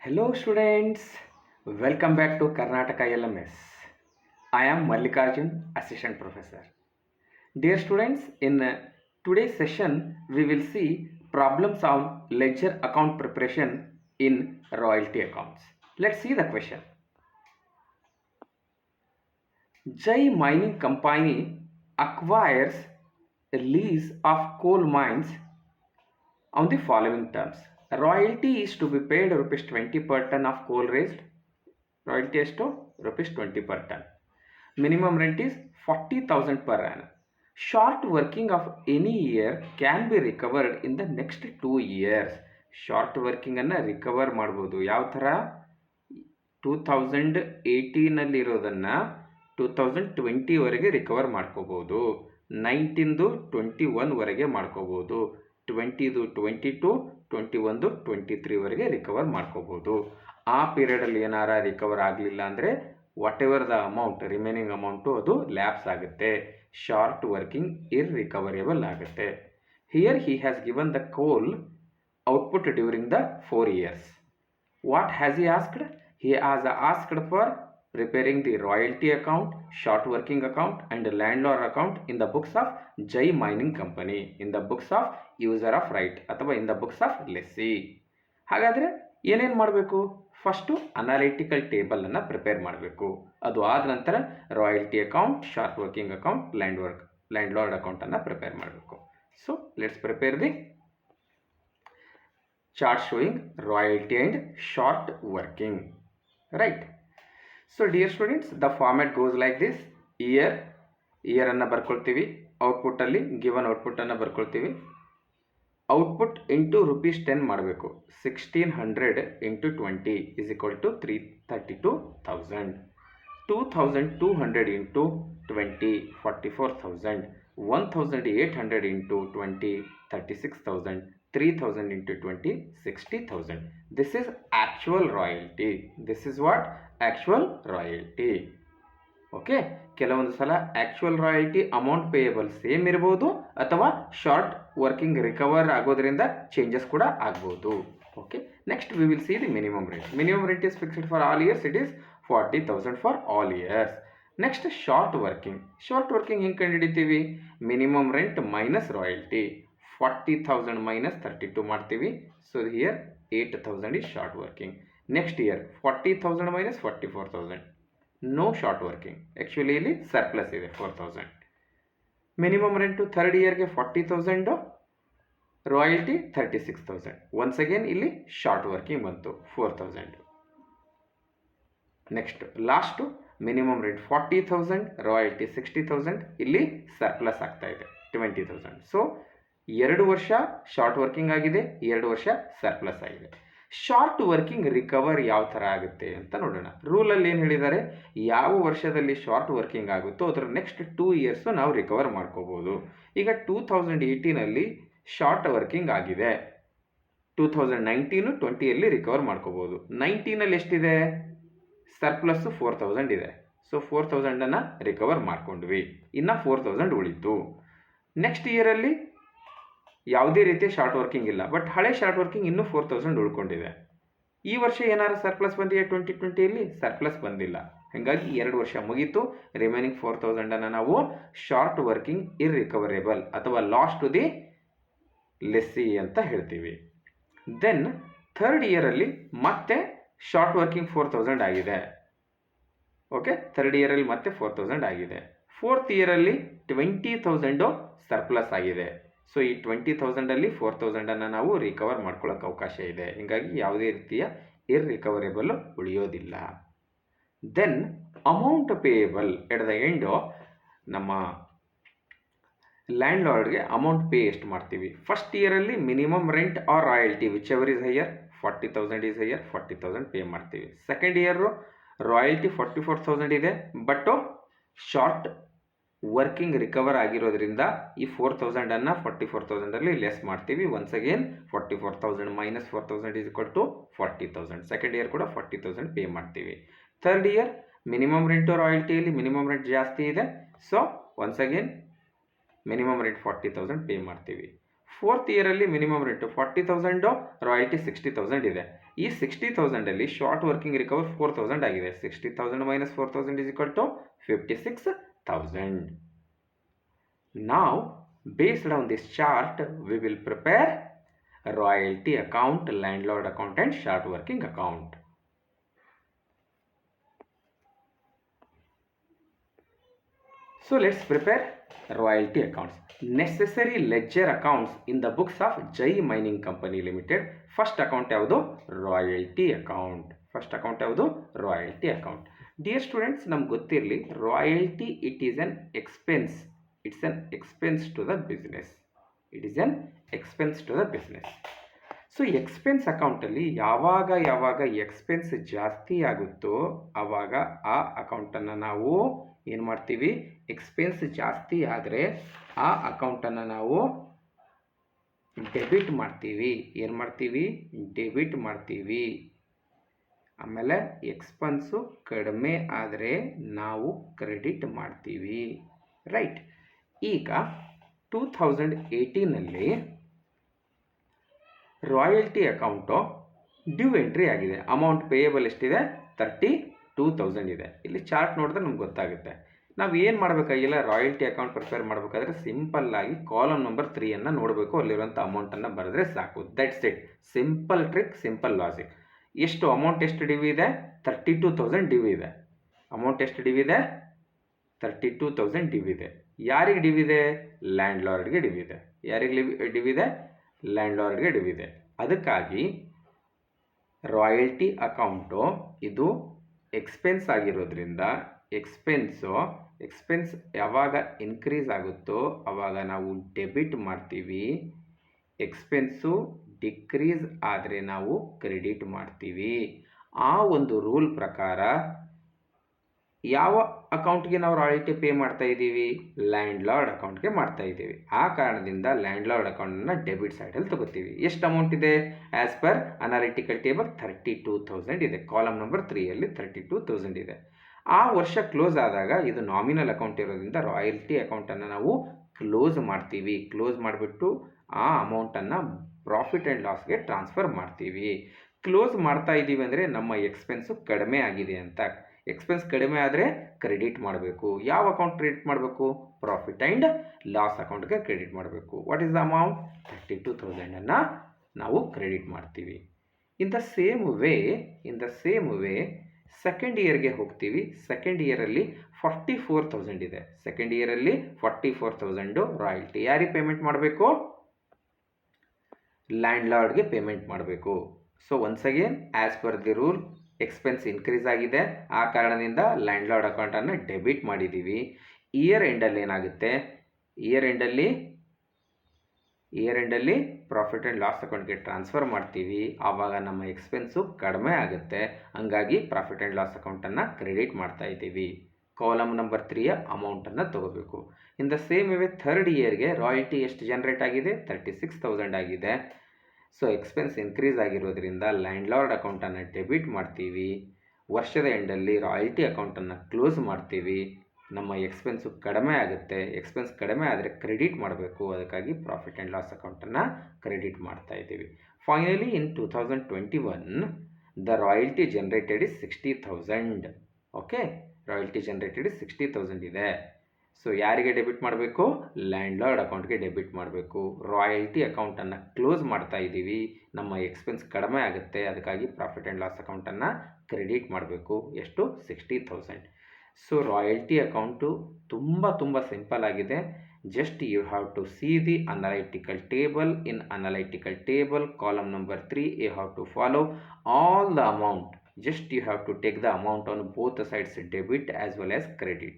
Hello students, welcome back to Karnataka LMS. I am Mallikarjun, Assistant Professor. Dear students, in today's session, we will see problems on ledger account preparation in royalty accounts. Let's see the question. Jai Mining Company acquires a lease of coal mines on the following terms. Royalty is to be paid rupees 20 per ton of coal raised. Royalty is to rupees 20 per ton. Minimum rent is 40,000 per annum. Short working of any year can be recovered in the next 2 years. Short ವರ್ಕಿಂಗನ್ನು recover ಮಾಡ್ಬೋದು. ಯಾವ ಥರ 2018ನಲ್ಲಿರೋದನ್ನು 2020ವರೆಗೆ recover ಮಾಡ್ಕೋಬೋದು, 19ದು 21ವರೆಗೆ ಮಾಡ್ಕೋಬೋದು, 20ದು 22, 21ದು 23ವರೆಗೆ recover ಮಾಡ್ಕೋಬೋದು. ಆ ಪೀರಿಯಡಲ್ಲಿ ಏನಾರ recover ಆಗಲಿಲ್ಲ ಅಂದರೆ what ever the amount remaining amount ಅದು ಲ್ಯಾಪ್ಸ್ ಆಗುತ್ತೆ. ಶಾರ್ಟ್ ವರ್ಕಿಂಗ್ ಇರ್ರಿಕವರೇಬಲ್ ಆಗುತ್ತೆ. Here he has given the ಕೋಲ್ output during the 4 years. What has he asked? He has asked for preparing the royalty account, short working account and landlord account in the books of Jai Mining Company, in the books of user of right ಅಥವಾ in the books of lessee. ಹಾಗಾದರೆ ಏನೇನು ಮಾಡಬೇಕು? First analytical ಟೇಬಲನ್ನು prepare ಮಾಡಬೇಕು. ಅದು ಆದ ನಂತರ royalty account, short working account, landlord ಅಕೌಂಟನ್ನು prepare ಮಾಡಬೇಕು. So let's prepare the chart showing royalty and short working, right? So dear students, the format goes like this. year ಅನ್ನು ಬರ್ಕೊಳ್ತೀವಿ, ಔಟ್ಪುಟ್ ಅಲ್ಲಿ given output ಅನ್ನು ಬರ್ಕೊಳ್ತೀವಿ. Output into ₹10 ಮಾಡಬೇಕು. 1600 into 20 is equal to 332,000. 2200 into 20 44,000. 1800 into 20 36,000. 3,000 into 20 60,000. This is actual royalty. This is what? Actual royalty. Okay, ಕೆಲವೊಂದು ಸಲ actual royalty amount payable same ಇರ್ಬೋದು ಅಥವಾ short working recover ಆಗೋದ್ರಿಂದ changes ಕೂಡ ಆಗ್ಬೋದು. Okay, next we will see the minimum rate. Minimum rate is fixed for all years. It is 40,000 for all years. Next short working. Short working ಹೆಂಗೆ ಕಂಡುಹಿಡಿತೀವಿ? Minimum rent minus royalty. 40,000 minus 32 ಮಾಡ್ತೀವಿ. So here 8,000 is short working. Next year 40,000 minus 44,000, no short working. Actually ಇಲ್ಲಿ surplus ಇದೆ 4,000. Minimum rent third ಇಯರ್ಗೆ 40,000, royalty 36,000. Once again ಇಲ್ಲಿ short working ಬಂತು 4,000. Next last minimum rent 40,000, royalty 60,000. ಇಲ್ಲಿ surplus ಆಗ್ತಾ ಇದೆ 20,000. So 2 ವರ್ಷ ಶಾರ್ಟ್ ವರ್ಕಿಂಗ್ ಆಗಿದೆ, 2 ವರ್ಷ ಸರ್ಪ್ಲಸ್ ಆಗಿದೆ. ಶಾರ್ಟ್ ವರ್ಕಿಂಗ್ ರಿಕವರ್ ಯಾವ ಥರ ಆಗುತ್ತೆ ಅಂತ ನೋಡೋಣ. ರೂಲಲ್ಲಿ ಏನು ಹೇಳಿದ್ದಾರೆ? ಯಾವ ವರ್ಷದಲ್ಲಿ ಶಾರ್ಟ್ ವರ್ಕಿಂಗ್ ಆಗುತ್ತೋ ಅದರ ನೆಕ್ಸ್ಟ್ 2 ಇಯರ್ಸು ನಾವು ರಿಕವರ್ ಮಾಡ್ಕೋಬೋದು. ಈಗ 2018ನಲ್ಲಿ ಶಾರ್ಟ್ ವರ್ಕಿಂಗ್ ಆಗಿದೆ, 2019 20ಯಲ್ಲಿ ರಿಕವರ್ ಮಾಡ್ಕೋಬೋದು. 19ನಲ್ಲಿ ಎಷ್ಟಿದೆ? ಸರ್ಪ್ಲಸ್ಸು 4,000 ಇದೆ. ಸೊ 4,000ಅನ್ನು ರಿಕವರ್ ಮಾಡ್ಕೊಂಡ್ವಿ, ಇನ್ನು 4,000 ಉಳಿತು. ನೆಕ್ಸ್ಟ್ ಇಯರಲ್ಲಿ ಯಾವುದೇ ರೀತಿಯ ಶಾರ್ಟ್ ವರ್ಕಿಂಗ್ ಇಲ್ಲ, ಬಟ್ ಹಳೆ ಶಾರ್ಟ್ ವರ್ಕಿಂಗ್ ಇನ್ನೂ 4,000 ಉಳ್ಕೊಂಡಿದೆ. ಈ ವರ್ಷ ಏನಾದ್ರು ಸರ್ಪ್ಲಸ್ ಬಂದಿದೆ? 2020ಯಲ್ಲಿ ಸರ್ಪ್ಲಸ್ ಬಂದಿಲ್ಲ. ಹಾಗಾಗಿ 2 ವರ್ಷ ಮುಗೀತು. ರಿಮೈನಿಂಗ್ 4,000ಅನ್ನು ನಾವು ಶಾರ್ಟ್ ವರ್ಕಿಂಗ್ ಇರ್ರಿಕವರೇಬಲ್ ಅಥವಾ ಲಾಸ್ ಟು ದಿ ಲೆಸ್ಸಿ ಅಂತ ಹೇಳ್ತೀವಿ. ದೆನ್ ಥರ್ಡ್ ಇಯರಲ್ಲಿ ಮತ್ತೆ ಶಾರ್ಟ್ ವರ್ಕಿಂಗ್ 4,000 ಆಗಿದೆ. ಓಕೆ, ಥರ್ಡ್ ಇಯರಲ್ಲಿ ಮತ್ತೆ 4,000 ಆಗಿದೆ. ಫೋರ್ತ್ ಇಯರಲ್ಲಿ 20,000 ಸರ್ಪ್ಲಸ್ ಆಗಿದೆ. ಸೊ ಈ 20,000ಅಲ್ಲಿ 4,000ಅನ್ನು ನಾವು ರಿಕವರ್ ಮಾಡ್ಕೊಳ್ಳೋಕೆ ಅವಕಾಶ ಇದೆ. ಹೀಗಾಗಿ ಯಾವುದೇ ರೀತಿಯ ಇರ್ರಿಕವರೇಬಲ್ ಉಳಿಯೋದಿಲ್ಲ. Then amount payable at the end ನಮ್ಮ ಲ್ಯಾಂಡ್ ಲಾರ್ಡ್ಗೆ ಅಮೌಂಟ್ ಪೇ ಎಷ್ಟು ಮಾಡ್ತೀವಿ? ಫಸ್ಟ್ ಇಯರಲ್ಲಿ minimum rent or royalty whichever is higher, 40,000 is higher, 40,000 pay ಮಾಡ್ತೀವಿ. ಸೆಕೆಂಡ್ ಇಯರು ರಾಯಲ್ಟಿ 44,000 ಇದೆ, ಬಟ್ ಶಾರ್ಟ್ ವರ್ಕಿಂಗ್ ರಿಕವರ್ ಆಗಿರೋದ್ರಿಂದ ಈ 4,000ಅನ್ನು 44,000ಅಲ್ಲಿ ಲೆಸ್ ಮಾಡ್ತೀವಿ. Once again 44,000 minus 4,000 is equal to 40,000. Second year ಕೂಡ 40,000 ಪೇ ಮಾಡ್ತೀವಿ. Third year minimum rent ರಾಯಲ್ಟಿಯಲ್ಲಿ minimum rent ಜಾಸ್ತಿ ಇದೆ, so once again minimum rent 40,000 pay ಮಾಡ್ತೀವಿ. 4th ಇಯರಲ್ಲಿ ಮಿನಿಮಮ್ ರೆಂಟು 40,000, ರಾಯಲ್ಟಿ 60,000 ಇದೆ. ಈ 60,000ಅಲ್ಲಿ ಶಾರ್ಟ್ ವರ್ಕಿಂಗ್ ರಿಕವರ್ 4,000 ಆಗಿದೆ. 60,000 minus 4,000 is equal to 56,000. Now, based on this chart, we will prepare royalty account, landlord account and short working account. So let's prepare royalty accounts. Necessary ledger accounts in the books of Jai Mining Company Limited. First account ಯಾವುದು? Royalty account. First account ಯಾವುದು? Royalty account. Dear students, ನಮ್ಗೆ ಗೊತ್ತಿರಲಿ, royalty it is an expense. It's an expense to the business. It is an expense to the business. So expense ಅಕೌಂಟಲ್ಲಿ ಯಾವಾಗ expense ಜಾಸ್ತಿ ಆಗುತ್ತೋ ಆವಾಗ ಆ ಅಕೌಂಟನ್ನು ನಾವು ಏನು ಮಾಡ್ತೀವಿ? ಎಕ್ಸ್ಪೆನ್ಸ್ ಜಾಸ್ತಿ ಆದರೆ ಆ ಅಕೌಂಟನ್ನು ನಾವು ಡೆಬಿಟ್ ಮಾಡ್ತೀವಿ. ಏನು ಮಾಡ್ತೀವಿ? ಡೆಬಿಟ್ ಮಾಡ್ತೀವಿ. ಆಮೇಲೆ ಎಕ್ಸ್ಪೆನ್ಸು ಕಡಿಮೆ ಆದರೆ ನಾವು ಕ್ರೆಡಿಟ್ ಮಾಡ್ತೀವಿ. ರೈಟ್. ಈಗ 2018ನಲ್ಲಿ ರಾಯಲ್ಟಿ ಅಕೌಂಟು ಡ್ಯೂ ಎಂಟ್ರಿ ಆಗಿದೆ. ಅಮೌಂಟ್ ಪೇಯಬಲ್ ಎಷ್ಟಿದೆ? 32,000 ಇದೆ. ಇಲ್ಲಿ ಚಾರ್ಟ್ ನೋಡಿದ್ರೆ ನಮ್ಗೆ ಗೊತ್ತಾಗುತ್ತೆ. ನಾವು ಏನು ಮಾಡಬೇಕಾಗಿಲ್ಲ, ರಾಯಲ್ಟಿ ಅಕೌಂಟ್ ಪ್ರಿಪೇರ್ ಮಾಡಬೇಕಾದ್ರೆ ಸಿಂಪಲ್ಲಾಗಿ ಕಾಲಮ್ ನಂಬರ್ 3 ನೋಡಬೇಕು. ಅಲ್ಲಿರುವಂಥ ಅಮೌಂಟನ್ನು ಬರೆದ್ರೆ ಸಾಕು. That's it. Simple trick, simple logic. ಎಷ್ಟು ಅಮೌಂಟ್, ಎಷ್ಟು ಡ್ಯೂ ಇದೆ? 32,000 ಡ್ಯೂ ಇದೆ. ಅಮೌಂಟ್ ಎಷ್ಟು ಡ್ಯೂ ಇದೆ? 32,000 ಡ್ಯೂ ಇದೆ. ಯಾರಿಗೆ ಡ್ಯೂ ಇದೆ? ಲ್ಯಾಂಡ್ ಲಾರ್ಡ್ಗೆ ಡ್ಯೂ ಇದೆ. ಯಾರಿಗೆ ಡ್ಯೂ ಇದೆ? ಲ್ಯಾಂಡ್ ಲಾರ್ಡ್ಗೆ ಡ್ಯೂ ಇದೆ. ಅದಕ್ಕಾಗಿ ರಾಯಲ್ಟಿ ಅಕೌಂಟು ಇದು ಎಕ್ಸ್ಪೆನ್ಸ್ ಆಗಿರೋದ್ರಿಂದ ಎಕ್ಸ್ಪೆನ್ಸ್ ಯಾವಾಗ ಇನ್ಕ್ರೀಸ್ ಆಗುತ್ತೋ ಆವಾಗ ನಾವು ಡೆಬಿಟ್ ಮಾಡ್ತೀವಿ. ಎಕ್ಸ್ಪೆನ್ಸು ಡಿಕ್ರೀಸ್ ಆದರೆ ನಾವು ಕ್ರೆಡಿಟ್ ಮಾಡ್ತೀವಿ. ಆ ಒಂದು ರೂಲ್ ಪ್ರಕಾರ ಯಾವ ಅಕೌಂಟ್ಗೆ ನಾವು ರಾಯಲ್ಟಿ ಪೇ ಮಾಡ್ತಾ ಇದ್ದೀವಿ? ಲ್ಯಾಂಡ್ ಲಾರ್ಡ್ ಅಕೌಂಟ್ಗೆ ಮಾಡ್ತಾ ಇದ್ದೀವಿ. ಆ ಕಾರಣದಿಂದ ಲ್ಯಾಂಡ್ ಲಾರ್ಡ್ ಅಕೌಂಟನ್ನು ಡೆಬಿಟ್ ಸೈಡಲ್ಲಿ ತಗೋತೀವಿ. ಎಷ್ಟು ಅಮೌಂಟ್ ಇದೆ? ಆ್ಯಸ್ ಪರ್ ಅನಾಲಿಟಿಕಲ್ ಟೇಬಲ್ 32,000 ಇದೆ. ಕಾಲಮ್ ನಂಬರ್ 3ಯಲ್ಲಿ 32,000 ಇದೆ. ಆ ವರ್ಷ ಕ್ಲೋಸ್ ಆದಾಗ ಇದು ನಾಮಿನಲ್ ಅಕೌಂಟ್ ಇರೋದ್ರಿಂದ ರಾಯಲ್ಟಿ ಅಕೌಂಟನ್ನು ನಾವು ಕ್ಲೋಸ್ ಮಾಡ್ತೀವಿ. ಕ್ಲೋಸ್ ಮಾಡಿಬಿಟ್ಟು ಆ ಅಮೌಂಟನ್ನು ಪ್ರಾಫಿಟ್ ಆ್ಯಂಡ್ ಲಾಸ್ಗೆ ಟ್ರಾನ್ಸ್ಫರ್ ಮಾಡ್ತೀವಿ. ಕ್ಲೋಸ್ ಮಾಡ್ತಾ ಇದ್ದೀವಿ ಅಂದರೆ ನಮ್ಮ ಎಕ್ಸ್ಪೆನ್ಸು ಕಡಿಮೆ ಆಗಿದೆ ಅಂತ. ಎಕ್ಸ್ಪೆನ್ಸ್ ಕಡಿಮೆ ಆದರೆ ಕ್ರೆಡಿಟ್ ಮಾಡಬೇಕು. ಯಾವ ಅಕೌಂಟ್ ಕ್ರೆಡಿಟ್ ಮಾಡಬೇಕು? ಪ್ರಾಫಿಟ್ ಆ್ಯಂಡ್ ಲಾಸ್ ಅಕೌಂಟ್ಗೆ ಕ್ರೆಡಿಟ್ ಮಾಡಬೇಕು. What is the amount? 32,000 ನಾವು ಕ್ರೆಡಿಟ್ ಮಾಡ್ತೀವಿ. In the same way second ಇಯರ್ಗೆ ಹೋಗ್ತೀವಿ. ಸೆಕೆಂಡ್ ಇಯರಲ್ಲಿ 44,000 ಇದೆ. ಸೆಕೆಂಡ್ ಇಯರಲ್ಲಿ 44,000 ರಾಯಲ್ಟಿ ಯಾರಿಗೆ ಪೇಮೆಂಟ್ ಮಾಡಬೇಕು? ಲ್ಯಾಂಡ್ ಲಾರ್ಡ್ಗೆ ಪೇಮೆಂಟ್ ಮಾಡಬೇಕು. So once again as per the rule expense increase ಆಗಿದೆ. ಆ ಕಾರಣದಿಂದ ಲ್ಯಾಂಡ್ ಲಾರ್ಡ್ ಅಕೌಂಟನ್ನು ಡೆಬಿಟ್ ಮಾಡಿದ್ದೀವಿ. ಇಯರ್ ಎಂಡಲ್ಲಿ ಏನಾಗುತ್ತೆ? ಇಯರ್ ಎಂಡಲ್ಲಿ ಪ್ರಾಫಿಟ್ ಆ್ಯಂಡ್ ಲಾಸ್ ಅಕೌಂಟ್ಗೆ ಟ್ರಾನ್ಸ್ಫರ್ ಮಾಡ್ತೀವಿ. ಆವಾಗ ನಮ್ಮ ಎಕ್ಸ್ಪೆನ್ಸು ಕಡಿಮೆ ಆಗುತ್ತೆ. ಹಂಗಾಗಿ ಪ್ರಾಫಿಟ್ ಆ್ಯಂಡ್ ಲಾಸ್ ಅಕೌಂಟನ್ನು ಕ್ರೆಡಿಟ್ ಮಾಡ್ತಾ ಇದ್ದೀವಿ. ಕಾಲಮ್ ನಂಬರ್ 3ಯ ಅಮೌಂಟನ್ನು ತಗೋಬೇಕು. In the same way third ಇಯರ್ಗೆ ರಾಯಲ್ಟಿ ಎಷ್ಟು ಜನರೇಟ್ ಆಗಿದೆ? 36,000 ಆಗಿದೆ. ಸೊ ಎಕ್ಸ್ಪೆನ್ಸ್ ಇನ್ಕ್ರೀಸ್ ಆಗಿರೋದ್ರಿಂದ ಲ್ಯಾಂಡ್ ಲಾರ್ಡ್ ಅಕೌಂಟನ್ನು ಡೆಬಿಟ್ ಮಾಡ್ತೀವಿ. ವರ್ಷದ ಎಂಡಲ್ಲಿ ರಾಯಲ್ಟಿ ಅಕೌಂಟನ್ನು ಕ್ಲೋಸ್ ಮಾಡ್ತೀವಿ. ನಮ್ಮ ಎಕ್ಸ್ಪೆನ್ಸು ಕಡಿಮೆ ಆಗುತ್ತೆ. ಎಕ್ಸ್ಪೆನ್ಸ್ ಕಡಿಮೆ ಆದರೆ ಕ್ರೆಡಿಟ್ ಮಾಡಬೇಕು. ಅದಕ್ಕಾಗಿ ಪ್ರಾಫಿಟ್ ಆ್ಯಂಡ್ ಲಾಸ್ ಅಕೌಂಟನ್ನು ಕ್ರೆಡಿಟ್ ಮಾಡ್ತಾ ಇದ್ದೀವಿ. Finally in 2021 the royalty generated is 60,000. Okay, royalty generated is 60,000 ಇದೆ. ಸೊ ಯಾರಿಗೆ ಡೆಬಿಟ್ ಮಾಡಬೇಕು? ಲ್ಯಾಂಡ್ ಲಾರ್ಡ್ ಅಕೌಂಟ್ಗೆ ಡೆಬಿಟ್ ಮಾಡಬೇಕು. ರಾಯಲ್ಟಿ ಅಕೌಂಟನ್ನು ಕ್ಲೋಸ್ ಮಾಡ್ತಾ ಇದ್ದೀವಿ. ನಮ್ಮ ಎಕ್ಸ್ಪೆನ್ಸ್ ಕಡಿಮೆ ಆಗುತ್ತೆ. ಅದಕ್ಕಾಗಿ ಪ್ರಾಫಿಟ್ ಆ್ಯಂಡ್ ಲಾಸ್ ಅಕೌಂಟನ್ನು ಕ್ರೆಡಿಟ್ ಮಾಡಬೇಕು. ಎಷ್ಟು? 60,000. ಸೊ ರಾಯಲ್ಟಿ ಅಕೌಂಟು ತುಂಬ ಸಿಂಪಲ್ ಆಗಿದೆ. Just you have to see the analytical table. In analytical table column number 3 you have to follow all the amount. Just you have to take the amount on both the sides, debit as well as credit.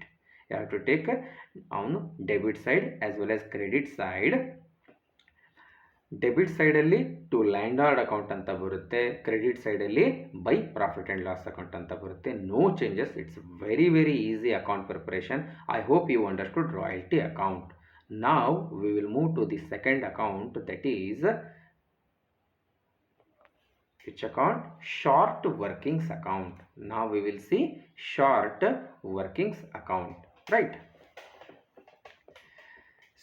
You have to take on debit side as well as credit side. Debit ಸೈಡಲ್ಲಿ to landlord account ಅಂತ ಬರುತ್ತೆ. Credit ಸೈಡಲ್ಲಿ by profit and loss account ಅಂತ ಬರುತ್ತೆ. No changes. It's very easy account preparation. I hope you understood royalty account. Now we will move to the second account, that is which account? Short workings account. Now we will see short workings account, right?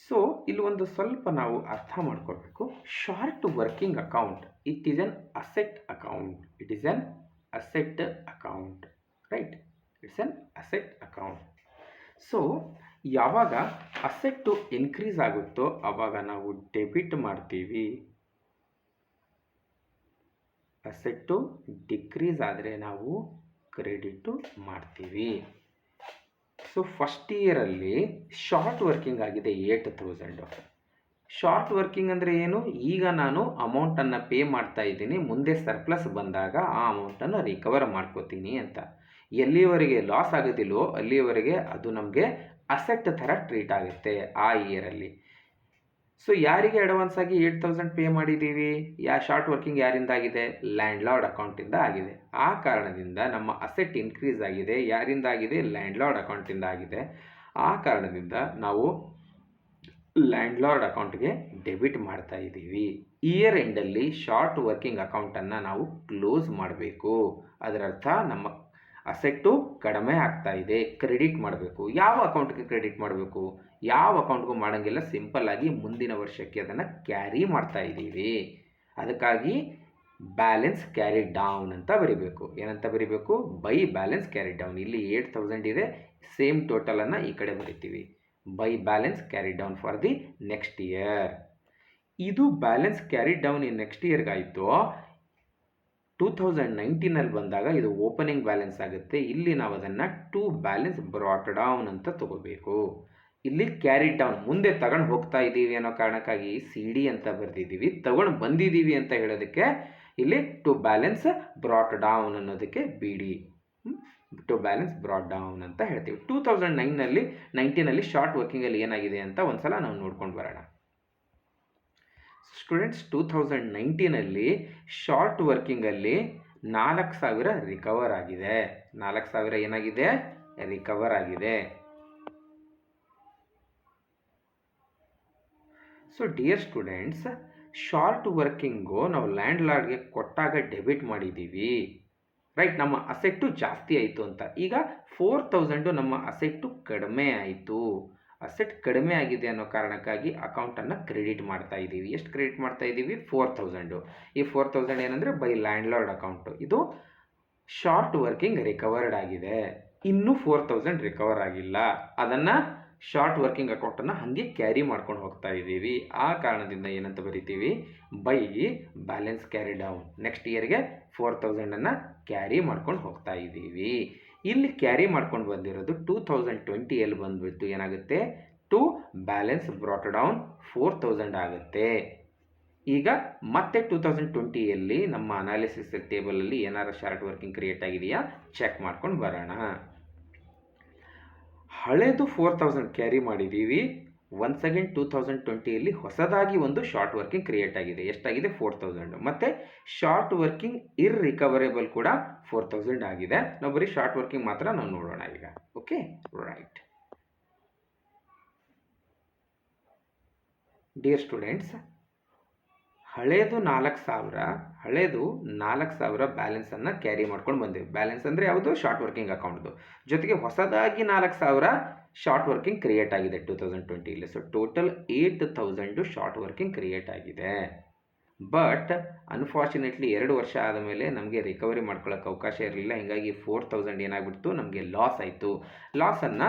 So so ಇಲ್ಲಿ ಒಂದು ಸ್ವಲ್ಪ ನಾವು ಅರ್ಥ ಮಾಡ್ಕೊಳ್ಬೇಕು. Short working account it is an asset account. It is an asset account, right? It's an asset account. So ಯಾವಾಗ asset increase ಆಗುತ್ತೋ ಆವಾಗ ನಾವು ಡೆಬಿಟ್ ಮಾಡ್ತೀವಿ. ಅಸೆಟ್ಟು ಡಿಕ್ರೀಸ್ ಆದರೆ ನಾವು ಕ್ರೆಡಿಟು ಮಾಡ್ತೀವಿ. ಸೊ ಫಸ್ಟ್ ಇಯರಲ್ಲಿ ಶಾರ್ಟ್ ವರ್ಕಿಂಗ್ ಆಗಿದೆ 8,000. ಶಾರ್ಟ್ ವರ್ಕಿಂಗ್ ಅಂದರೆ ಏನು? ಈಗ ನಾನು ಅಮೌಂಟನ್ನು ಪೇ ಮಾಡ್ತಾ ಇದ್ದೀನಿ, ಮುಂದೆ ಸರ್ಪ್ಲಸ್ ಬಂದಾಗ ಆ ಅಮೌಂಟನ್ನು ರಿಕವರ್ ಮಾಡ್ಕೋತೀನಿ ಅಂತ. ಎಲ್ಲಿಯವರೆಗೆ ಲಾಸ್ ಆಗೋದಿಲ್ಲವೋ ಅಲ್ಲಿಯವರೆಗೆ ಅದು ನಮಗೆ ಅಸೆಟ್ ಥರ ಟ್ರೀಟ್ ಆಗುತ್ತೆ ಆ ಇಯರಲ್ಲಿ. ಸೊ ಯಾರಿಗೆ ಅಡ್ವಾನ್ಸ್ ಆಗಿ 8,000 ಪೇ ಮಾಡಿದ್ದೀವಿ? ಶಾರ್ಟ್ ವರ್ಕಿಂಗ್ ಯಾರಿಂದ ಆಗಿದೆ? ಲ್ಯಾಂಡ್ ಲಾರ್ಡ್ ಅಕೌಂಟಿಂದ ಆಗಿದೆ. ಆ ಕಾರಣದಿಂದ ನಮ್ಮ ಅಸೆಟ್ ಇನ್ಕ್ರೀಸ್ ಆಗಿದೆ. ಯಾರಿಂದ ಆಗಿದೆ? ಲ್ಯಾಂಡ್ ಲಾರ್ಡ್ ಅಕೌಂಟಿಂದ ಆಗಿದೆ. ಆ ಕಾರಣದಿಂದ ನಾವು ಲ್ಯಾಂಡ್ ಲಾರ್ಡ್ ಅಕೌಂಟ್ಗೆ ಡೆಬಿಟ್ ಮಾಡ್ತಾ ಇದ್ದೀವಿ. ಇಯರ್ ಎಂಡಲ್ಲಿ ಶಾರ್ಟ್ ವರ್ಕಿಂಗ್ ಅಕೌಂಟನ್ನು ನಾವು ಕ್ಲೋಸ್ ಮಾಡಬೇಕು. ಅದರರ್ಥ ನಮ್ಮ ಅಸೆಟ್ಟು ಕಡಿಮೆ ಆಗ್ತಾ ಇದೆ, ಕ್ರೆಡಿಟ್ ಮಾಡಬೇಕು. ಯಾವ ಅಕೌಂಟ್ಗೆ ಕ್ರೆಡಿಟ್ ಮಾಡಬೇಕು? ಯಾವ ಅಕೌಂಟ್ಗೂ ಮಾಡೋಂಗಿಲ್ಲ, ಸಿಂಪಲ್ಲಾಗಿ ಮುಂದಿನ ವರ್ಷಕ್ಕೆ ಅದನ್ನು ಕ್ಯಾರಿ ಮಾಡ್ತಾ ಇದ್ದೀವಿ. ಅದಕ್ಕಾಗಿ ಬ್ಯಾಲೆನ್ಸ್ ಕ್ಯಾರಿ ಡೌನ್ ಅಂತ ಬರಿಬೇಕು. ಏನಂತ ಬರಿಬೇಕು? By balance carry down. ಇಲ್ಲಿ 8,000 ಇದೆ, ಸೇಮ್ ಟೋಟಲನ್ನು ಈ ಕಡೆ ಬರಿತೀವಿ. By balance carry down for the next year. ಇದು ಬ್ಯಾಲೆನ್ಸ್ ಕ್ಯಾರಿ ಡೌನ್ ಈ ನೆಕ್ಸ್ಟ್ ಇಯರ್ಗಾಯಿತು. 2019 ಬಂದಾಗ ಇದು ಓಪನಿಂಗ್ ಬ್ಯಾಲೆನ್ಸ್ ಆಗುತ್ತೆ. ಇಲ್ಲಿ ನಾವು ಅದನ್ನು ಟು ಬ್ಯಾಲೆನ್ಸ್ ಬ್ರಾಟ್ ಡೌನ್ ಅಂತ ತಗೋಬೇಕು. ಇಲ್ಲಿ ಕ್ಯಾರಿ ಡೌನ್ ಮುಂದೆ ತಗೊಂಡು ಹೋಗ್ತಾ ಇದ್ದೀವಿ ಅನ್ನೋ ಕಾರಣಕ್ಕಾಗಿ CD ಅಂತ ಬರೆದಿದ್ದೀವಿ. ತಗೊಂಡು ಬಂದಿದ್ದೀವಿ ಅಂತ ಹೇಳೋದಕ್ಕೆ ಇಲ್ಲಿ ಟು ಬ್ಯಾಲೆನ್ಸ್ ಬ್ರಾಟ್ ಡೌನ್ ಅನ್ನೋದಕ್ಕೆ BD, to balance brought down ಅಂತ ಹೇಳ್ತೀವಿ. 2019 ಶಾರ್ಟ್ ವರ್ಕಿಂಗಲ್ಲಿ ಏನಾಗಿದೆ ಅಂತ ಒಂದ್ಸಲ ನಾವು ನೋಡ್ಕೊಂಡು ಬರೋಣ. ಸ್ಟೂಡೆಂಟ್ಸ್, 2019 ಶಾರ್ಟ್ ವರ್ಕಿಂಗಲ್ಲಿ 4,000 ರಿಕವರ್ ಆಗಿದೆ. 4,000 ಏನಾಗಿದೆ? ರಿಕವರ್ ಆಗಿದೆ. So dear students, short working ನಾವು ಲ್ಯಾಂಡ್ ಲಾರ್ಡ್ಗೆ ಕೊಟ್ಟಾಗ ಡೆಬಿಟ್ ಮಾಡಿದ್ದೀವಿ, ರೈಟ್? ನಮ್ಮ ಅಸೆಟ್ಟು ಜಾಸ್ತಿ ಆಯಿತು ಅಂತ. ಈಗ 4,000 ನಮ್ಮ ಅಸೆಟ್ಟು ಕಡಿಮೆ ಆಯಿತು. ಅಸೆಟ್ ಕಡಿಮೆ ಆಗಿದೆ ಅನ್ನೋ ಕಾರಣಕ್ಕಾಗಿ ಅಕೌಂಟನ್ನು ಕ್ರೆಡಿಟ್ ಮಾಡ್ತಾ ಇದ್ದೀವಿ. ಎಷ್ಟು ಕ್ರೆಡಿಟ್ ಮಾಡ್ತಾ ಇದ್ದೀವಿ? 4,000. ಈ 4,000 ಏನಂದರೆ ಬೈ ಲ್ಯಾಂಡ್ ಲಾರ್ಡ್ ಅಕೌಂಟು. ಇದು ಶಾರ್ಟ್ ವರ್ಕಿಂಗ್ ರಿಕವರ್ಡ್ ಆಗಿದೆ. ಇನ್ನೂ 4,000 ರಿಕವರ್ ಆಗಿಲ್ಲ. ಅದನ್ನು ಶಾರ್ಟ್ ವರ್ಕಿಂಗ್ ಅಕೌಂಟನ್ನು ಹಾಗೆ ಕ್ಯಾರಿ ಮಾಡ್ಕೊಂಡು ಹೋಗ್ತಾ ಇದ್ದೀವಿ. ಆ ಕಾರಣದಿಂದ ಏನಂತ ಬರಿತೀವಿ? By balance carry down. Next ಇಯರ್ಗೆ 4,000 ಕ್ಯಾರಿ ಮಾಡ್ಕೊಂಡು ಹೋಗ್ತಾ ಇದ್ದೀವಿ. ಇಲ್ಲಿ ಕ್ಯಾರಿ ಮಾಡ್ಕೊಂಡು ಬಂದಿರೋದು 2020 ಬಂದುಬಿಟ್ಟು ಏನಾಗುತ್ತೆ? ಟು ಬ್ಯಾಲೆನ್ಸ್ ಬ್ರಾಟ್ ಡೌನ್ 4,000 ಆಗುತ್ತೆ. ಈಗ ಮತ್ತೆ 2020 ನಮ್ಮ ಅನಾಲಿಸಿಸ್ ಟೇಬಲಲ್ಲಿ ಏನಾರು ಶಾರ್ಟ್ ವರ್ಕಿಂಗ್ ಕ್ರಿಯೇಟ್ ಆಗಿದೆಯಾ ಚೆಕ್ ಮಾಡ್ಕೊಂಡು ಬರೋಣ. ಹಳೇದು 4,000 ಕ್ಯಾರಿ ಮಾಡಿದ್ದೀವಿ. ಒನ್ಸ್ ಅಗೇನ್ 2020 ಹೊಸದಾಗಿ ಒಂದು ಶಾರ್ಟ್ ವರ್ಕಿಂಗ್ ಕ್ರಿಯೇಟ್ ಆಗಿದೆ. ಎಷ್ಟಾಗಿದೆ? 4,000. ಮತ್ತು ಶಾರ್ಟ್ ವರ್ಕಿಂಗ್ ಇರ್ರಿಕವರೇಬಲ್ ಕೂಡ 4,000 ಆಗಿದೆ. ನಾವು ಬರೀ ಶಾರ್ಟ್ ವರ್ಕಿಂಗ್ ಮಾತ್ರ ನಾವು ನೋಡೋಣ ಈಗ. Okay, right. ಡಿಯರ್ ಸ್ಟೂಡೆಂಟ್ಸ್, ಹಳೇದು 4,000 ಬ್ಯಾಲೆನ್ಸನ್ನು ಕ್ಯಾರಿ ಮಾಡ್ಕೊಂಡು ಬಂದೆವು. ಬ್ಯಾಲೆನ್ಸ್ ಅಂದರೆ ಯಾವುದು? ಶಾರ್ಟ್ ವರ್ಕಿಂಗ್ ಅಕೌಂಟ್ದು. ಜೊತೆಗೆ ಹೊಸದಾಗಿ 4,000 ಶಾರ್ಟ್ ವರ್ಕಿಂಗ್ ಕ್ರಿಯೇಟ್ ಆಗಿದೆ 2020. So total 8,000 short working create ಆಗಿದೆ. ಬಟ್ ಅನ್ಫಾರ್ಚುನೇಟ್ಲಿ 2 ವರ್ಷ ಆದಮೇಲೆ ನಮಗೆ ರಿಕವರಿ ಮಾಡ್ಕೊಳ್ಳೋಕೆ ಅವಕಾಶ ಇರಲಿಲ್ಲ. ಹೀಗಾಗಿ 4,000 ಏನಾಗ್ಬಿಡ್ತು? ನಮಗೆ ಲಾಸ್ ಆಯಿತು. ಲಾಸನ್ನು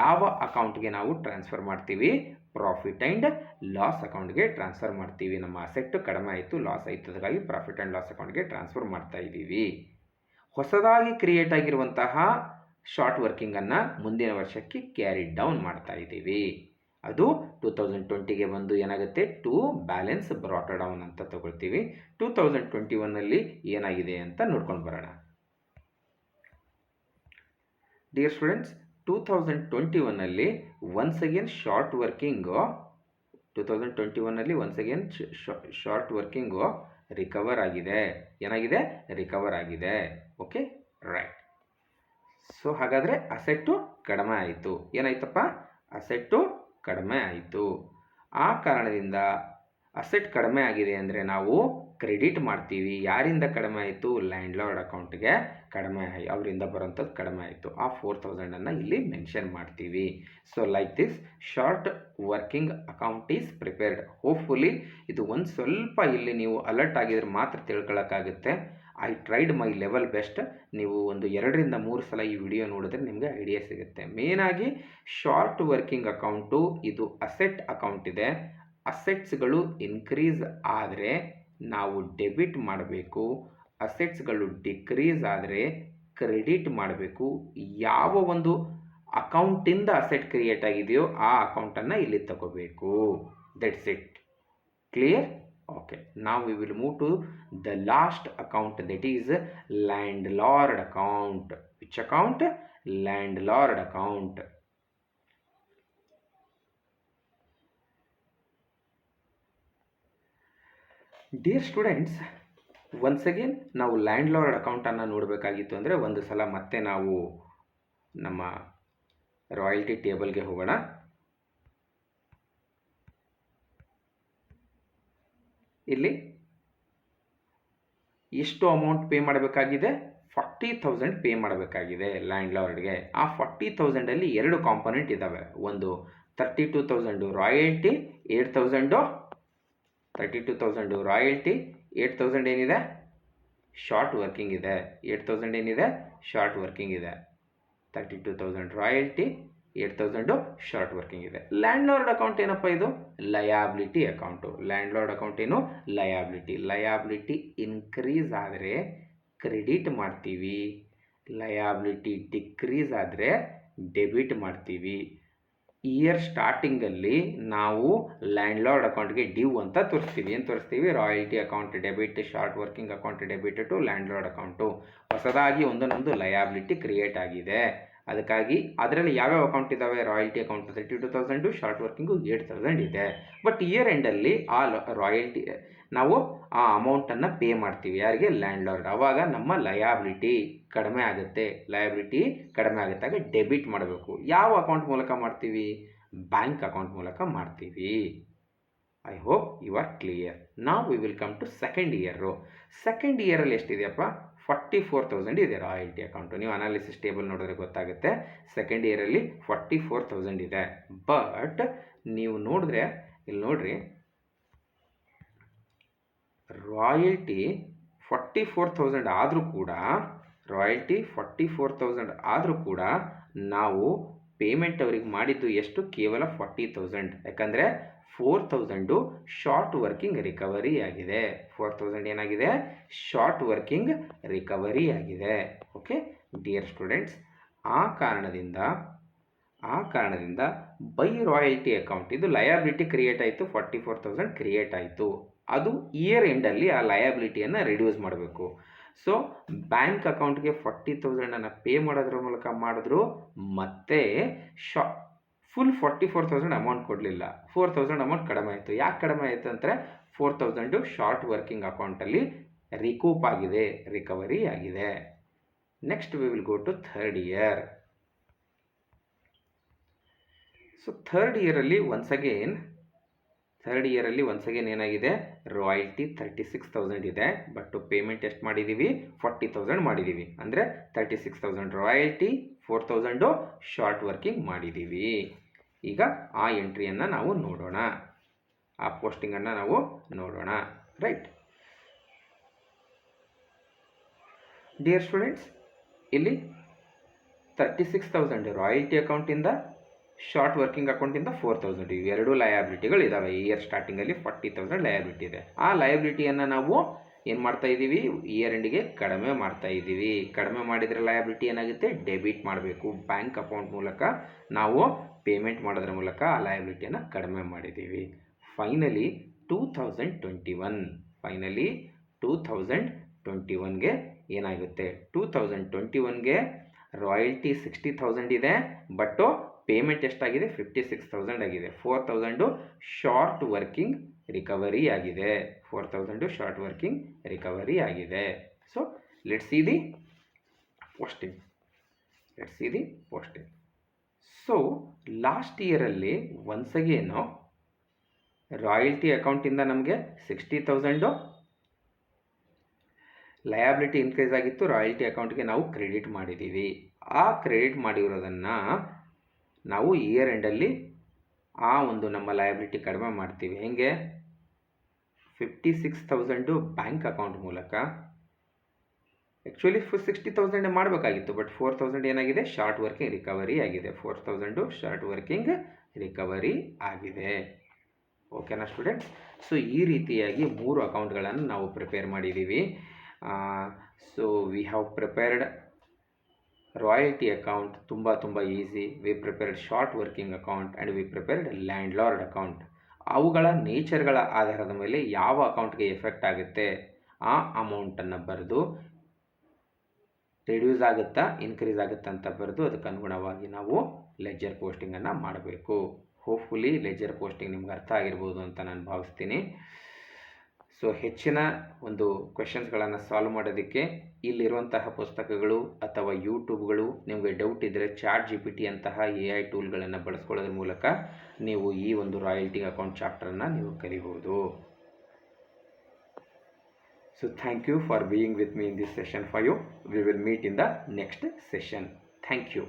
ಯಾವ ಅಕೌಂಟ್ಗೆ ನಾವು ಟ್ರಾನ್ಸ್ಫರ್ ಮಾಡ್ತೀವಿ? ಪ್ರಾಫಿಟ್ ಆ್ಯಂಡ್ ಲಾಸ್ ಅಕೌಂಟ್ಗೆ ಟ್ರಾನ್ಸ್ಫರ್ ಮಾಡ್ತೀವಿ. ನಮ್ಮ ಅಸೆಟ್ಟು ಕಡಿಮೆ ಆಯಿತು, ಲಾಸ್ ಆಯಿತು, ಅದಕ್ಕಾಗಿ ಪ್ರಾಫಿಟ್ ಆ್ಯಂಡ್ ಲಾಸ್ ಅಕೌಂಟ್ಗೆ ಟ್ರಾನ್ಸ್ಫರ್ ಮಾಡ್ತಾ ಇದ್ದೀವಿ. ಹೊಸದಾಗಿ ಕ್ರಿಯೇಟ್ ಆಗಿರುವಂತಹ ಶಾರ್ಟ್ ವರ್ಕಿಂಗನ್ನು ಮುಂದಿನ ವರ್ಷಕ್ಕೆ ಕ್ಯಾರಿ ಡೌನ್ ಮಾಡ್ತಾ ಇದ್ದೀವಿ. ಅದು 2020 ಬಂದು ಏನಾಗುತ್ತೆ? ಟು ಬ್ಯಾಲೆನ್ಸ್ ಬ್ರಾಟ್ ಡೌನ್ ಅಂತ ತಗೊಳ್ತೀವಿ. 2021 ಏನಾಗಿದೆ ಅಂತ ನೋಡ್ಕೊಂಡು ಬರೋಣ. Dear students, 2021 once again short working 2021 once again short working recover ಆಗಿದೆ. ಏನಾಗಿದೆ? ರಿಕವರ್ ಆಗಿದೆ. Okay, right. ಸೊ ಹಾಗಾದರೆ ಅಸೆಟ್ಟು ಕಡಿಮೆ ಆಯಿತು. ಏನಾಯ್ತಪ್ಪ? ಅಸೆಟ್ಟು ಕಡಿಮೆ ಆಯಿತು. ಆ ಕಾರಣದಿಂದ ಅಸೆಟ್ ಕಡಿಮೆ ಆಗಿದೆ ಅಂದರೆ ನಾವು ಕ್ರೆಡಿಟ್ ಮಾಡ್ತೀವಿ. ಯಾರಿಂದ ಕಡಿಮೆ ಆಯಿತು? ಲ್ಯಾಂಡ್ ಲಾರ್ಡ್ ಅಕೌಂಟ್ಗೆ ಕಡಿಮೆ ಅವರಿಂದ ಬರೋಂಥದ್ದು ಕಡಿಮೆ ಆಯಿತು. ಆ 4000 ಇಲ್ಲಿ ಮೆನ್ಷನ್ ಮಾಡ್ತೀವಿ. So like this short working account is prepared. Hopefully ಇದು ಒಂದು ಸ್ವಲ್ಪ ಇಲ್ಲಿ ನೀವು ಅಲರ್ಟ್ ಆಗಿದ್ರೆ ಮಾತ್ರ ತಿಳ್ಕೊಳ್ಳೋಕ್ಕಾಗುತ್ತೆ. I tried my level best. ನೀವು ಒಂದು 2 ರಿಂದ 3 ಸಲ ಈ ವಿಡಿಯೋ ನೋಡಿದ್ರೆ ನಿಮಗೆ ಐಡಿಯಾ ಸಿಗುತ್ತೆ. ಮೇನಾಗಿ ಶಾರ್ಟ್ ವರ್ಕಿಂಗ್ ಅಕೌಂಟು ಇದು ಅಸೆಟ್ ಅಕೌಂಟ್ ಇದೆ. ಅಸೆಟ್ಸ್ಗಳು ಇನ್ಕ್ರೀಸ್ ಆದರೆ ನಾವು ಡೆಬಿಟ್ ಮಾಡಬೇಕು, ಅಸೆಟ್ಸ್ಗಳು ಡಿಕ್ರೀಸ್ ಆದರೆ ಕ್ರೆಡಿಟ್ ಮಾಡಬೇಕು. ಯಾವ ಒಂದು ಅಕೌಂಟಿಂದ ಅಸೆಟ್ ಕ್ರಿಯೇಟ್ ಆಗಿದೆಯೋ ಆ ಅಕೌಂಟನ್ನು ಇಲ್ಲಿ ತಗೋಬೇಕು. That's it. Clear? Okay, now we will move to the last account, that is landlord account. Which account? Landlord account. Dear students, once again ನಾವು ಲ್ಯಾಂಡ್ಲಾರ್ಡ್ ಅಕೌಂಟನ್ನು ನೋಡಬೇಕಾಗಿತ್ತು ಅಂದರೆ ಒಂದು ಸಲ ಮತ್ತೆ ನಾವು ನಮ್ಮ ರಾಯಲ್ಟಿ ಟೇಬಲ್ಗೆ ಹೋಗೋಣ. ಇಲ್ಲಿ ಎಷ್ಟು ಅಮೌಂಟ್ ಪೇ ಮಾಡಬೇಕಾಗಿದೆ? 40,000 ಪೇ ಮಾಡಬೇಕಾಗಿದೆ ಲ್ಯಾಂಡ್ಲಾರ್ಡ್ಗೆ. ಆ 40,000ಅಲ್ಲಿ 2 ಕಾಂಪೊನೆಂಟ್ ಇದ್ದಾವೆ. ಒಂದು 32,000 ರಾಯಲ್ಟಿ, 32,000 ರಾಯಲ್ಟಿ, 8,000 ಏನಿದೆ? ಶಾರ್ಟ್ ವರ್ಕಿಂಗ್ ಇದೆ. 8,000 ಏನಿದೆ? ಶಾರ್ಟ್ ವರ್ಕಿಂಗ್ ಇದೆ. 32,000 ರಾಯಲ್ಟಿ, 8,000 ಶಾರ್ಟ್ ವರ್ಕಿಂಗ್ ಇದೆ. ಲ್ಯಾಂಡ್ಲಾರ್ಡ್ ಅಕೌಂಟ್ ಏನಪ್ಪ ಇದು? Liability account. ಲ್ಯಾಂಡ್ಲಾರ್ಡ್ ಅಕೌಂಟ್ ಏನು? ಲಯಾಬಿಲಿಟಿ. ಲಯಾಬಿಲಿಟಿ ಇನ್ಕ್ರೀಸ್ ಆದರೆ ಕ್ರೆಡಿಟ್ ಮಾಡ್ತೀವಿ, ಲಯಾಬಿಲಿಟಿ ಡಿಕ್ರೀಸ್ ಆದರೆ ಡೆಬಿಟ್ ಮಾಡ್ತೀವಿ. ಇಯರ್ ಸ್ಟಾರ್ಟಿಂಗಲ್ಲಿ ನಾವು ಲ್ಯಾಂಡ್ಲಾರ್ಡ್ ಅಕೌಂಟ್ಗೆ ಡ್ಯೂ ಅಂತ ತೋರಿಸ್ತೀವಿ. ಏನು ತೋರಿಸ್ತೀವಿ? Royalty account debit, short working account debit to landlord account. ಹೊಸದಾಗಿ ಒಂದೊಂದು ಲಯಾಬಿಲಿಟಿ ಕ್ರಿಯೇಟ್ ಆಗಿದೆ. ಅದಕ್ಕಾಗಿ ಅದರಲ್ಲಿ ಯಾವ್ಯಾವ ಅಕೌಂಟ್ ಇದ್ದಾವೆ? ರಾಯಲ್ಟಿ ಅಕೌಂಟ್ 32,000, ಶಾರ್ಟ್ ವರ್ಕಿಂಗು 8,000 ಇದೆ. ಬಟ್ ಇಯರ್ ಎಂಡಲ್ಲಿ ಆ ರಾಯಲ್ಟಿ ನಾವು ಆ ಅಮೌಂಟನ್ನು ಪೇ ಮಾಡ್ತೀವಿ. ಯಾರಿಗೆ? ಲ್ಯಾಂಡ್ಲಾರ್ಡ್. ಆವಾಗ ನಮ್ಮ ಲಯಾಬಿಲಿಟಿ ಕಡಿಮೆ ಆಗುತ್ತೆ. ಲಯಾಬಿಲಿಟಿ ಕಡಿಮೆ ಆಗುತ್ತಾಗ ಡೆಬಿಟ್ ಮಾಡಬೇಕು. ಯಾವ ಅಕೌಂಟ್ ಮೂಲಕ ಮಾಡ್ತೀವಿ? ಬ್ಯಾಂಕ್ ಅಕೌಂಟ್ ಮೂಲಕ ಮಾಡ್ತೀವಿ. I hope you are clear. ನಾವು we will come to second year. Second ಇಯರಲ್ಲಿ ಎಷ್ಟಿದೆಯಪ್ಪ? 44,000 ಇದೆ ರಾಯಲ್ಟಿ ಅಕೌಂಟು. ನೀವು ಅನಾಲಿಸಿಸ್ ಟೇಬಲ್ ನೋಡಿದ್ರೆ ಗೊತ್ತಾಗುತ್ತೆ. ಸೆಕೆಂಡ್ ಇಯರಲ್ಲಿ 44,000 ಇದೆ. ಬಟ್ ನೀವು ನೋಡಿದ್ರೆ ಇಲ್ಲಿ ನೋಡ್ರಿ, ರಾಯಲ್ಟಿ 44,000 ಆದರೂ ಕೂಡ, ರಾಯಲ್ಟಿ 44,000 ಆದರೂ ಕೂಡ ನಾವು ಪೇಮೆಂಟ್ ಅವರಿಗೆ ಮಾಡಿದ್ದು ಎಷ್ಟು? ಕೇವಲ 40,000. ಯಾಕಂದರೆ 4,000 ಶಾರ್ಟ್ ವರ್ಕಿಂಗ್ ರಿಕವರಿ ಆಗಿದೆ. 4,000 ಏನಾಗಿದೆ? ಶಾರ್ಟ್ ವರ್ಕಿಂಗ್ ರಿಕವರಿ ಆಗಿದೆ. ಓಕೆ ಡಿಯರ್ ಸ್ಟೂಡೆಂಟ್ಸ್, ಆ ಕಾರಣದಿಂದ ಬೈ ರಾಯಲ್ಟಿ ಅಕೌಂಟ್ ಇದು ಲಯಾಬಿಲಿಟಿ ಕ್ರಿಯೇಟ್ ಆಯಿತು. 44,000 ಕ್ರಿಯೇಟ್ ಆಯಿತು. ಅದು ಇಯರ್ ಎಂಡಲ್ಲಿ ಆ ಲಯಾಬಿಲಿಟಿಯನ್ನು ರಿಡ್ಯೂಸ್ ಮಾಡಬೇಕು. ಸೊ ಬ್ಯಾಂಕ್ ಅಕೌಂಟ್ಗೆ 40,000 ಪೇ ಮಾಡೋದ್ರ ಮೂಲಕ ಮಾಡಿದ್ರು, ಮತ್ತೆ ಫುಲ್ 44,000 ಅಮೌಂಟ್ ಕೊಡಲಿಲ್ಲ. 4,000 ಅಮೌಂಟ್ ಕಡಿಮೆ ಆಯಿತು. ಯಾಕೆ ಕಡಿಮೆ ಆಯಿತು ಅಂದರೆ 4,000 ಶಾರ್ಟ್ ವರ್ಕಿಂಗ್ ಅಕೌಂಟಲ್ಲಿ ರಿಕೂಪ್ ಆಗಿದೆ, ರಿಕವರಿ ಆಗಿದೆ. Next we will go to third year. So third ಇಯರಲ್ಲಿ ಒನ್ಸ್ ಅಗೇನ್ ಏನಾಗಿದೆ? ರಾಯಲ್ಟಿ 36,000 ಇದೆ. ಬಟ್ ಪೇಮೆಂಟ್ ಎಷ್ಟು ಮಾಡಿದ್ದೀವಿ? 40,000 ಮಾಡಿದ್ದೀವಿ. ಅಂದರೆ 36,000 ರಾಯಲ್ಟಿ, 4,000 ಶಾರ್ಟ್ ವರ್ಕಿಂಗ್ ಮಾಡಿದ್ದೀವಿ. ಈಗ ಆ ಎಂಟ್ರಿಯನ್ನು ನಾವು ನೋಡೋಣ, ಆ ಪೋಸ್ಟಿಂಗನ್ನು ನಾವು ನೋಡೋಣ. ರೈಟ್ ಡಿಯರ್ ಸ್ಟೂಡೆಂಟ್ಸ್, ಇಲ್ಲಿ 36,000 ರಾಯಲ್ಟಿ ಅಕೌಂಟಿಂದ, ಶಾರ್ಟ್ ವರ್ಕಿಂಗ್ ಅಕೌಂಟಿಂದ 4,000 ಇವೆರಡು ಲಯಾಬಿಲಿಟಿಗಳು ಇದ್ದಾವೆ. ಇಯರ್ ಸ್ಟಾರ್ಟಿಂಗಲ್ಲಿ 40,000 ಲಯಾಬಿಲಿಟಿ ಇದೆ. ಆ ಲಯಾಬಿಲಿಟಿಯನ್ನು ನಾವು ಏನು ಮಾಡ್ತಾ ಇದ್ದೀವಿ? ಇಯರ್ ಎಂಡಿಗೆ ಕಡಿಮೆ ಮಾಡ್ತಾ ಇದ್ದೀವಿ. ಕಡಿಮೆ ಮಾಡಿದರೆ ಲಯಾಬಿಲಿಟಿ ಏನಾಗುತ್ತೆ? ಡೆಬಿಟ್ ಮಾಡಬೇಕು. ಬ್ಯಾಂಕ್ ಅಕೌಂಟ್ ಮೂಲಕ ನಾವು ಪೇಮೆಂಟ್ ಮಾಡೋದ್ರ ಮೂಲಕ ಆ ಲಯಾಬಿಲಿಟಿಯನ್ನು ಕಡಿಮೆ ಮಾಡಿದ್ದೀವಿ. ಫೈನಲಿ 2021ಗೆ ಏನಾಗುತ್ತೆ? 2021ಗೆ ರಾಯಲ್ಟಿ 60,000 ಇದೆ. ಬಟ್ಟು ಪೇಮೆಂಟ್ ಎಷ್ಟಾಗಿದೆ? 56,000 ಆಗಿದೆ. 4,000 ಶಾರ್ಟ್ ವರ್ಕಿಂಗ್ ರಿಕವರಿ ಆಗಿದೆ. 4,000 ಶಾರ್ಟ್ ವರ್ಕಿಂಗ್ ರಿಕವರಿ ಆಗಿದೆ. So let's see the posting. So last ಇಯರಲ್ಲಿ ಒನ್ಸ್ ಅಗೇನು ರಾಯಲ್ಟಿ ಅಕೌಂಟಿಂದ ನಮಗೆ 60,000, ಲಯಬಿಲಿಟಿ ಇನ್ಕ್ರೀಸ್ ಆಗಿತ್ತು, ರಾಯಲ್ಟಿ ಅಕೌಂಟ್ಗೆ ನಾವು ಕ್ರೆಡಿಟ್ ಮಾಡಿದ್ದೀವಿ. ಆ ಕ್ರೆಡಿಟ್ ಮಾಡಿರೋದನ್ನು ನಾವು ಇಯರ್ ಎಂಡಲ್ಲಿ ಆ ಒಂದು ನಮ್ಮ ಲಯಬಿಲಿಟಿ ಕಡಿಮೆ ಮಾಡ್ತೀವಿ. ಹೇಗೆ? 56,000 ಬ್ಯಾಂಕ್ ಅಕೌಂಟ್ ಮೂಲಕ. ಆ್ಯಕ್ಚುಲಿ 60,000 ಮಾಡಬೇಕಾಗಿತ್ತು, ಬಟ್ 4,000 ಏನಾಗಿದೆ? ಶಾರ್ಟ್ ವರ್ಕಿಂಗ್ ರಿಕವರಿ ಆಗಿದೆ. 4,000 ಶಾರ್ಟ್ ವರ್ಕಿಂಗ್ ರಿಕವರಿ ಆಗಿದೆ. ಓಕೆನಾ ಸ್ಟೂಡೆಂಟ್ಸ್? ಸೊ ಈ ರೀತಿಯಾಗಿ 3 ಅಕೌಂಟ್ಗಳನ್ನು ನಾವು ಪ್ರಿಪೇರ್ ಮಾಡಿದ್ದೀವಿ. So we have prepared royalty account, ತುಂಬ easy. We prepared short working account and we prepared landlord account. ಅವುಗಳ ನೇಚರ್ಗಳ ಆಧಾರದ ಮೇಲೆ ಯಾವ ಅಕೌಂಟ್ಗೆ ಎಫೆಕ್ಟ್ ಆಗುತ್ತೆ ಆ ಅಮೌಂಟನ್ನು ಬರೆದು ರಿಡ್ಯೂಸ್ ಆಗುತ್ತಾ ಇನ್ಕ್ರೀಸ್ ಆಗುತ್ತಾ ಅಂತ ಬರೆದು ಅದಕ್ಕೆ ಅನುಗುಣವಾಗಿ ನಾವು ಲೆಜರ್ ಪೋಸ್ಟಿಂಗನ್ನು ಮಾಡಬೇಕು. ಹೋಪ್ಫುಲಿ ಲೆಜರ್ ಪೋಸ್ಟಿಂಗ್ ನಿಮ್ಗೆ ಅರ್ಥ ಆಗಿರ್ಬೋದು ಅಂತ ನಾನು ಭಾವಿಸ್ತೀನಿ. ಸೊ ಹೆಚ್ಚಿನ ಒಂದು ಕ್ವೆಶನ್ಸ್ಗಳನ್ನು ಸಾಲ್ವ್ ಮಾಡೋದಕ್ಕೆ ಇಲ್ಲಿರುವಂತಹ ಪುಸ್ತಕಗಳು ಅಥವಾ ಯೂಟ್ಯೂಬ್ಗಳು, ನಿಮಗೆ ಡೌಟ್ ಇದ್ದರೆ ChatGPT ಅಂತಹ AI ಟೂಲ್ಗಳನ್ನು ಬಳಸ್ಕೊಳ್ಳೋದ್ರ ಮೂಲಕ ನೀವು ಈ ಒಂದು ರಾಯಲ್ಟಿ ಅಕೌಂಟ್ ಚಾಪ್ಟರನ್ನು ನೀವು ಕಲಿಬೋದು. So thank you for being with me in this session 5. We will meet in the next session. Thank you.